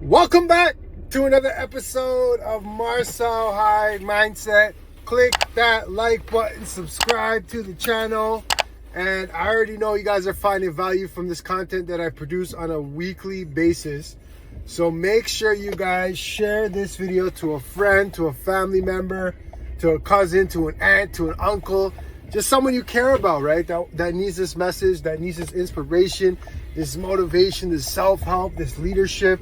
Welcome back to another episode of Marcel Hyde Mindset. Click that like button, subscribe to the channel, and I already know you guys are finding value from this content that I produce on a weekly basis. So make sure you guys share this video to a friend, to a family member, to a cousin, to an aunt, to an uncle, just someone you care about, right? That needs this message, that needs this inspiration, this motivation, this self-help, this leadership.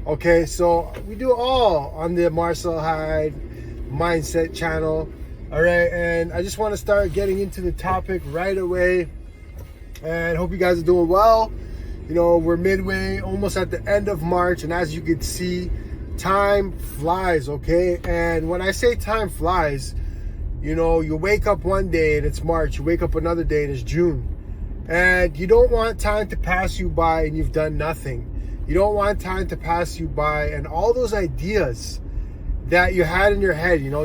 Okay, so we do it all on the Marcel Hyde Mindset channel. All right, and I just want to start getting into the topic right away. And hope you guys are doing well. You know, we're midway, almost at the end of March, and as you can see, time flies, okay? And when I say time flies, you know, you wake up one day and it's March, you wake up another day and it's June. And you don't want time to pass you by and you've done nothing. You don't want time to pass you by and all those ideas that you had in your head. You know,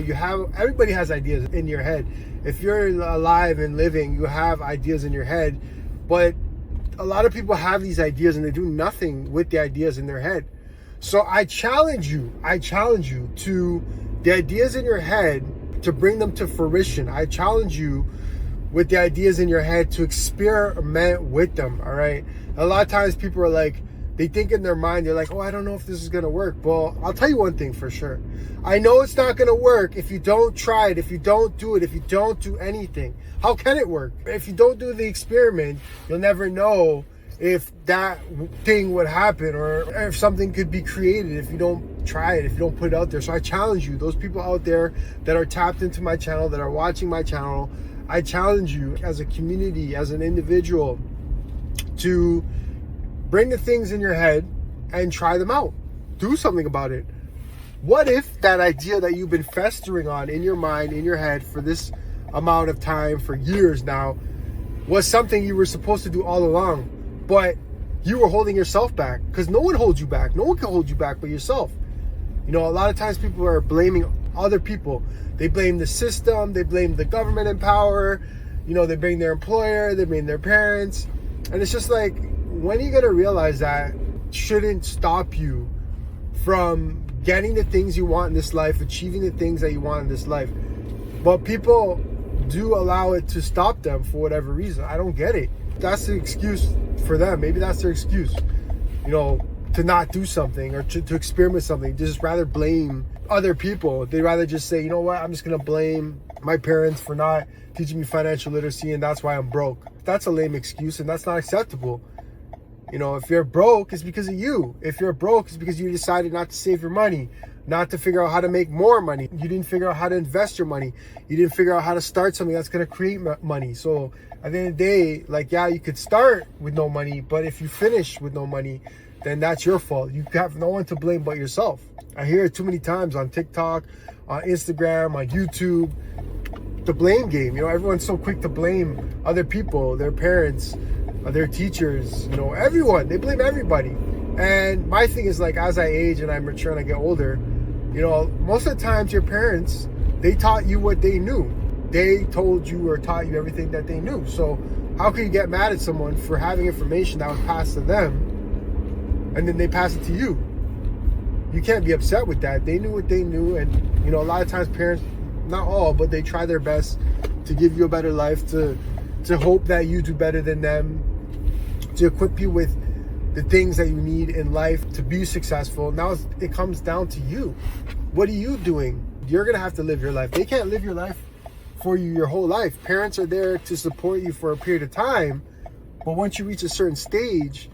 everybody has ideas in your head. If you're alive and living, you have ideas in your head. But a lot of people have these ideas and they do nothing with the ideas in their head. So I challenge you to the ideas in your head, to bring them to fruition. I challenge you with the ideas in your head to experiment with them, all right? A lot of times people are like, they think in their mind, they're like, oh, I don't know if this is going to work. Well, I'll tell you one thing for sure. I know it's not going to work if you don't try it, if you don't do it, if you don't do anything. How can it work? If you don't do the experiment, you'll never know if that thing would happen or if something could be created if you don't try it, if you don't put it out there. So I challenge you, those people out there that are tapped into my channel, that are watching my channel, I challenge you as a community, as an individual, to bring the things in your head and try them out. Do something about it. What if that idea that you've been festering on in your mind, in your head for this amount of time, for years now, was something you were supposed to do all along, but you were holding yourself back? Because no one holds you back. No one can hold you back but yourself. You know, a lot of times people are blaming other people. They blame the system. They blame the government in power. You know, they blame their employer. They blame their parents. And it's just like, when are you going to realize that shouldn't stop you from getting the things you want in this life, achieving the things that you want in this life? But people do allow it to stop them for whatever reason. I don't get it. That's the excuse for them. Maybe that's their excuse, you know, to not do something or to experiment with something. Just rather blame other people. They'd rather just say, you know what, I'm just going to blame my parents for not teaching me financial literacy and that's why I'm broke. That's a lame excuse and that's not acceptable. You know, if you're broke, it's because of you. If you're broke, it's because you decided not to save your money, not to figure out how to make more money. You didn't figure out how to invest your money. You didn't figure out how to start something that's going to create money. So at the end of the day, like, yeah, you could start with no money, but if you finish with no money, then that's your fault. You have no one to blame but yourself. I hear it too many times on TikTok, on Instagram, on YouTube. The blame game. You know, everyone's so quick to blame other people, their parents, their teachers, you know, everyone. They blame everybody. And my thing is, like, as I age and I mature and I get older, you know, most of the times your parents, they taught you what they knew. They told you or taught you everything that they knew. So how can you get mad at someone for having information that was passed to them and then they pass it to you? You can't be upset with that. They knew what they knew. And, you know, a lot of times parents, not all, but they try their best to give you a better life, to hope that you do better than them, to equip you with the things that you need in life to be successful. Now it comes down to you. What are you doing? You're going to have to live your life. They can't live your life for you your whole life. Parents are there to support you for a period of time, but once you reach a certain stage,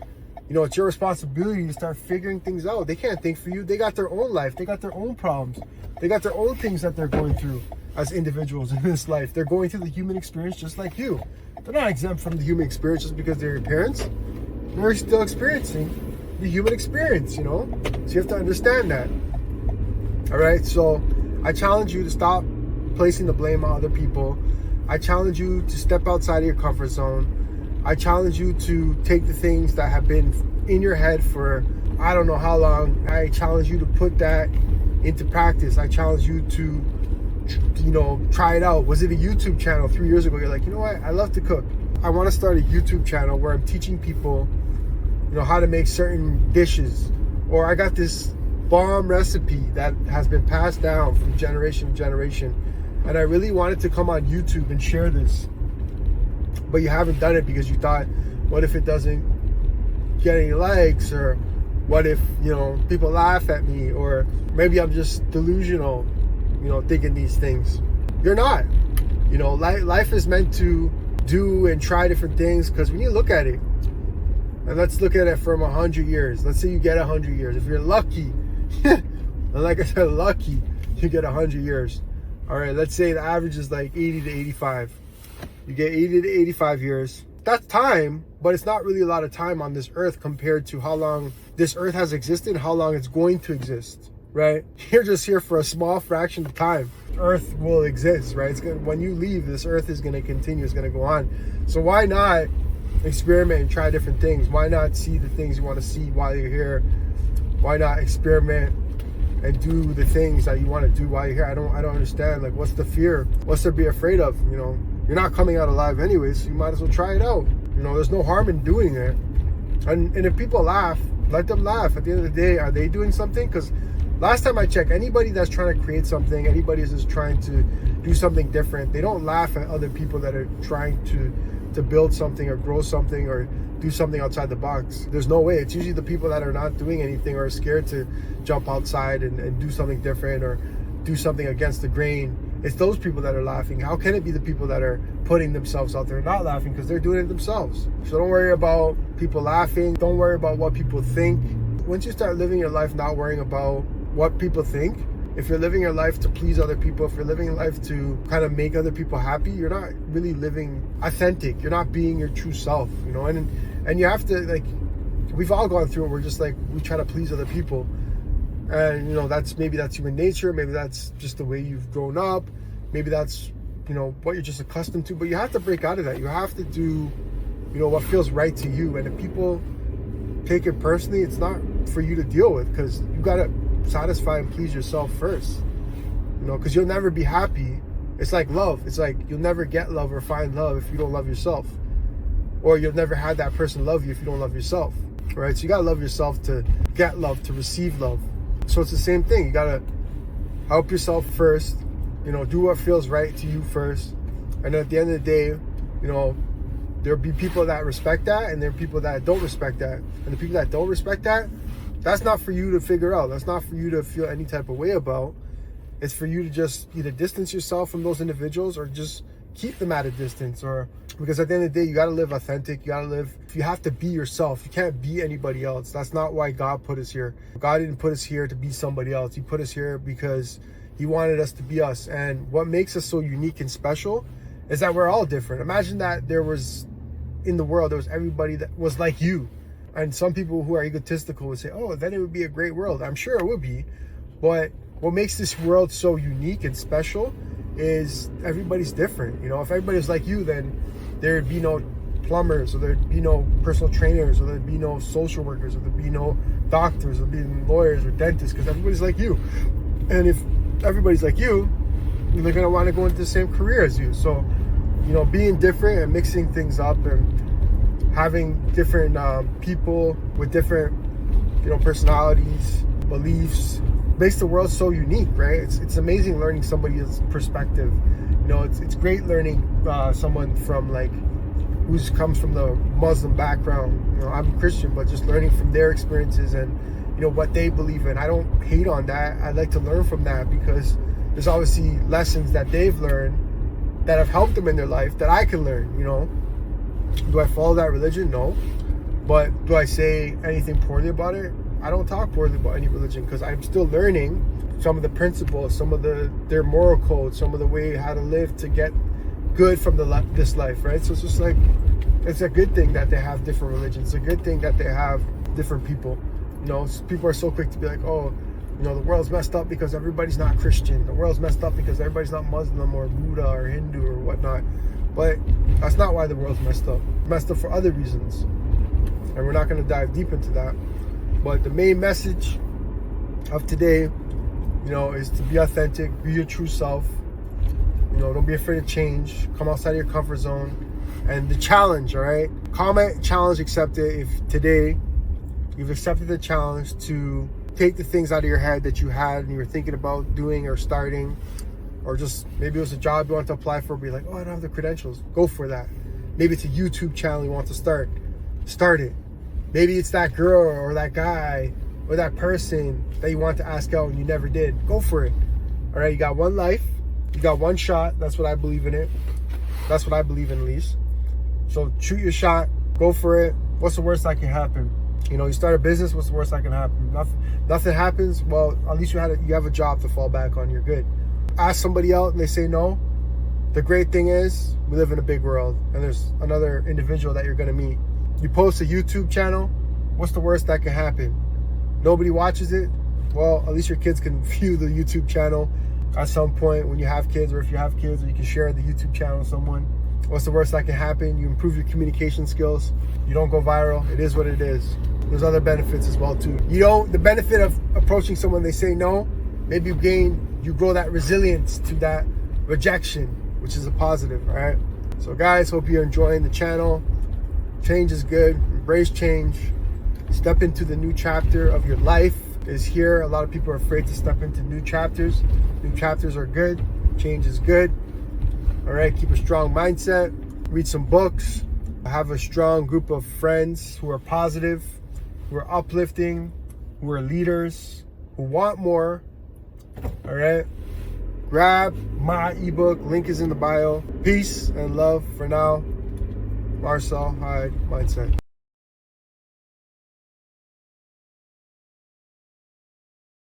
you know, it's your responsibility to start figuring things out. They can't think for you. They got their own life. They got their own problems. They got their own things that they're going through as individuals in this life. They're going through the human experience just like you. They're not exempt from the human experience just because they're your parents. They're still experiencing the human experience, you know? So you have to understand that. All right, so I challenge you to stop placing the blame on other people. I challenge you to step outside of your comfort zone. I challenge you to take the things that have been in your head for I don't know how long. I challenge you to put that into practice. I challenge you to, you know, try it out. Was it a YouTube channel 3 years ago? You're like, you know what? I love to cook. I want to start a YouTube channel where I'm teaching people, you know, how to make certain dishes Or I got this bomb recipe that has been passed down from generation to generation, and I really wanted to come on YouTube and share this, but you haven't done it because you thought, what if it doesn't get any likes, or what if, people laugh at me, or maybe I'm just delusional, thinking these things. You're not. Life is meant to do and try different things, because when you look at it, and let's look at it from 100 years. Let's say you get 100 years. If you're lucky, and like I said, lucky, you get 100 years. All right, let's say the average is like 80 to 85. You get 80 to 85 years. That's time, but it's not really a lot of time on this earth compared to how long this earth has existed, how long it's going to exist, right? You're just here for a small fraction of time. Earth will exist, right? When you leave, this earth is going to continue, it's going to go on. So why not experiment and try different things? Why not see the things you want to see while you're here? Why not experiment and do the things that you want to do while you're here? I don't understand. Like, what's the fear? What's there to be afraid of? You're not coming out alive anyway, so you might as well try it out. There's no harm in doing it. And if people laugh, let them laugh. At the end of the day, are they doing something? Because last time I checked, anybody that's trying to create something, anybody that's just trying to do something different, they don't laugh at other people that are trying to build something or grow something or do something outside the box. There's no way. It's usually the people that are not doing anything or are scared to jump outside and do something different or do something against the grain. It's those people that are laughing. How can it be the people that are putting themselves out there not laughing, because they're doing it themselves? So don't worry about people laughing. Don't worry about what people think. Once you start living your life not worrying about what people think, if you're living your life to please other people, if you're living your life to kind of make other people happy, you're not really living authentic. You're not being your true self, and you have to, we've all gone through it. We're just we try to please other people. And, that's human nature. Maybe that's just the way you've grown up. Maybe that's, what you're just accustomed to. But you have to break out of that. You have to do, what feels right to you. And if people take it personally, it's not for you to deal with, because you got to satisfy and please yourself first. Because you'll never be happy. It's like love. It's like you'll never get love or find love if you don't love yourself. Or you'll never have that person love you if you don't love yourself. Right? So you got to love yourself to get love, to receive love. So it's the same thing. You gotta help yourself first, do what feels right to you first. And at the end of the day, there'll be people that respect that, and there are people that don't respect that. And the people that don't respect that, that's not for you to figure out. That's not for you to feel any type of way about. It's for you to just either distance yourself from those individuals or just keep them at a distance. Or because at the end of the day, you gotta live authentic. You have to be yourself. You can't be anybody else. That's not why God put us here. God didn't put us here to be somebody else. He put us here because he wanted us to be us. And what makes us so unique and special is that we're all different. Imagine that there was everybody that was like you. And some people who are egotistical would say, oh, then it would be a great world. I'm sure it would be. But what makes this world so unique and special is everybody's different. If everybody was like you, then there'd be no plumbers, or there'd be no personal trainers, or there'd be no social workers, or there'd be no doctors, or there'd be lawyers or dentists, because everybody's like you. And if everybody's like you, they're going to want to go into the same career as you. So, being different and mixing things up and having different people with different, personalities, beliefs, makes the world so unique, right? It's amazing learning somebody's perspective. It's great learning someone from who comes from the Muslim background. I'm Christian, but just learning from their experiences and what they believe in. I don't hate on that. I like to learn from that, because there's obviously lessons that they've learned that have helped them in their life that I can learn. Do I follow that religion? No. But do I say anything poorly about it? I don't talk poorly about any religion, because I'm still learning some of the principles, some of their moral codes, some of the way how to live to get good from this life, right? So it's just it's a good thing that they have different religions. It's a good thing that they have different people. People are so quick to be like, oh, the world's messed up because everybody's not Christian. The world's messed up because everybody's not Muslim or Buddha or Hindu or whatnot. But that's not why the world's messed up. Messed up for other reasons. And we're not going to dive deep into that. But the main message of today, is to be authentic, be your true self. Don't be afraid of change. Come outside of your comfort zone. And the challenge, all right? Comment, challenge accepted. If today You've accepted the challenge to take the things out of your head that you had and you were thinking about doing or starting, or just maybe it was a job you want to apply for, but you're like, oh, I don't have the credentials. Go for that. Maybe it's a YouTube channel you want to start it. Maybe it's that girl or that guy or that person that you want to ask out and you never did. Go for it. All right, you got one life, you got one shot. That's what I believe in it. That's what I believe in, at least. So shoot your shot, go for it. What's the worst that can happen? You know, you start a business, what's the worst that can happen? Nothing happens. Well, at least you have a job to fall back on. You're good. Ask somebody out and they say no. The great thing is we live in a big world and there's another individual that you're going to meet. You post a YouTube channel, what's the worst that can happen? Nobody watches it? Well, at least your kids can view the YouTube channel at some point when you have kids, or if you have kids, or you can share the YouTube channel with someone. What's the worst that can happen? You improve your communication skills. You don't go viral. It is what it is. There's other benefits as well too. The benefit of approaching someone, they say no, maybe you grow that resilience to that rejection, which is a positive, all right? So guys, hope you're enjoying the channel. Change is good. Embrace change. Step into the new chapter of your life is here. A lot of people are afraid to step into new chapters. New chapters are good. Change is good. All right, keep a strong mindset. Read some books. Have a strong group of friends who are positive, who are uplifting, who are leaders, who want more. All right. Grab my ebook. Link is in the bio. Peace and love for now. Marcel, Hyde, Mindset.